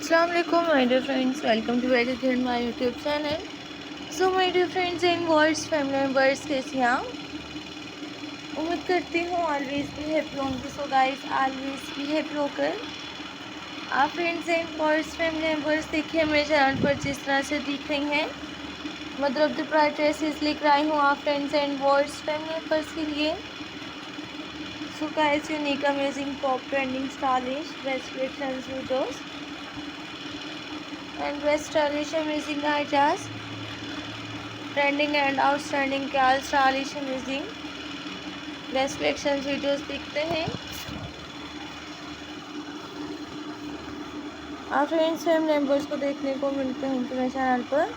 Assalamu alaikum my dear friends, welcome to back again my YouTube channel. So my dear friends and words family members, कैसे हैं आप? उम्मीद करती हूँ always be happy होंगे. So guys, always be happy होकर आप friends and words family members देखिए मेरे चैनल पर जिस तरह से दिख रही हैं मतलब द प्राइड ड्रेसेस लेकर आई हूँ आप friends and words family members के लिए. So guys, unique, amazing, pop, trending, stylish, best collections, videos and best stylish, amazing ideas, trending and outstanding, क्या stylish, amazing, best collections, videos देखते हैं आप friends and members को देखने को मिलते हैं मेरे चैनल पर.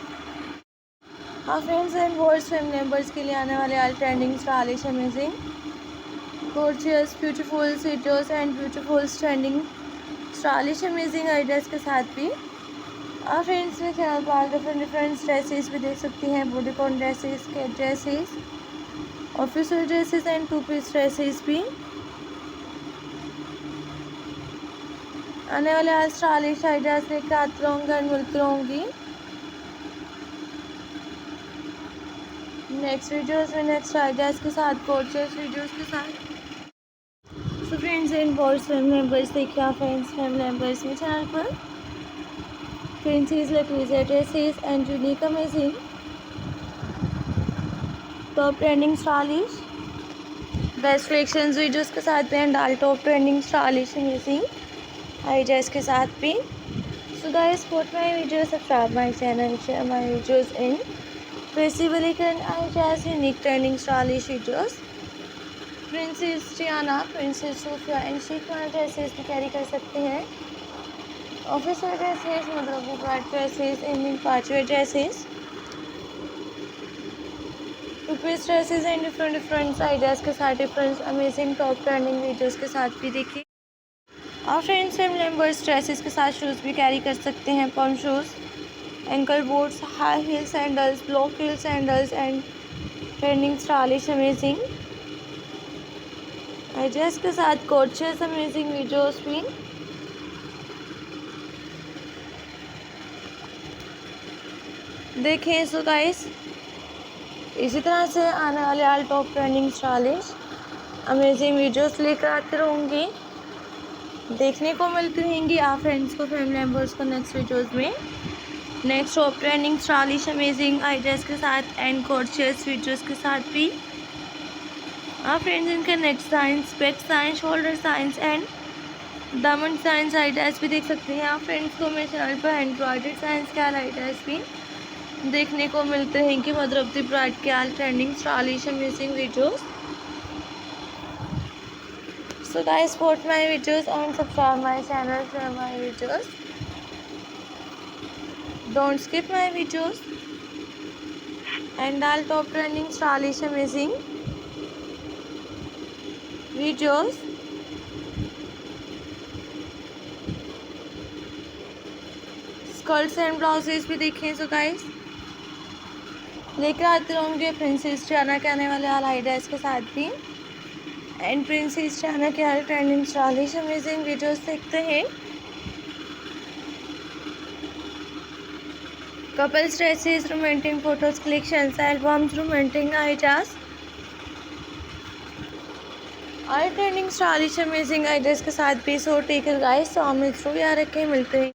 आप friends and words family members के लिए आने वाले all trending stylish amazing gorgeous beautiful videos and beautiful trending stylish amazing ideas के साथ भी आप फ्रेंड्स मेरे चैनल पर डिफरेंट ड्रेसेस भी देख सकती हैं. Bodycon dresses, cat dresses, official dresses and two piece dresses भी आने वाले आज स्टाइलिश आइडियाज़ लेकर आती रहूँगी और मिलती रहूँगी नेक्स्ट वीडियोस में नेक्स्ट आइडियाज़ के साथ, गॉर्जियस वीडियोस के साथ. So friends and words family members देखिए आप फ्रेंड्स फैमिली मेम्बर्स मेरे चैनल पर princess lucky's dresses and unique amazing top trending stylish best collections videos के साथ भी and all top trending stylish amazing ideas के साथ भी. So guys support my videos, subscribe my channel, share my videos in festival and ideas, unique trending stylish videos. Princess Tiana, princess Sofia and chiffon dresses भी carry कर सकते हैं. Official dresses मतलब bride dresses, Indian party dresses, two piece dresses and different ideas के साथ different amazing top trending videos के साथ भी देखिए. और फ्रेंड्स फैमिली मेम्बर्स ड्रेसेस के साथ शूज़ भी कैरी कर सकते हैं. Pump shoes, ankle boats, high heel sandals, block heal sandals and trending stylish amazing ideas के साथ गॉर्जियस अमेजिंग वीडियोस भी देखें. सो गाइस इसी तरह से आने वाले all top trending stylish amazing videos लेकर आते रहूँगी, देखने को मिलती रहेंगी आप फ्रेंड्स को फैमिली मेम्बर्स को नेक्स्ट वीडियोस में next top trending stylish amazing ideas के साथ एंड गॉर्जियस वीडियोस के साथ भी. आप फ्रेंड्स इनके next science, back science, shoulder science and दामन साइंस आइडियाज़ भी देख सकते हैं आप फ्रेंड्स को मेरे चैनल पर. एंड्रॉयडेड साइंस के आइडियाज़ भी देखने को मिलते हैं कि मदर ऑफ द ब्राइड के all trending stylish amazing videos. So guys, support my videos and subscribe my channel for my videos. Don't skip my videos and all top trending stylish amazing videos. Skirts and blouses भी देखें. So guys लेकर आते रहूँगे princess Tiana के आने वाले all ideas के साथ भी एंड प्रिंसेस टियाना के हर ट्रेंडिंग स्टाइलिश अमेजिंग वीडियोस देखते हैं. Couples dresses, romantic photos collections, albums, romantic ideas, हर ट्रेंडिंग स्टाइलिश अमेजिंग आइडियाज़ के साथ भी. सो टेक केयर गाइस, तो हम नेक्स्ट वीडियो आ रखे हैं, मिलते हैं.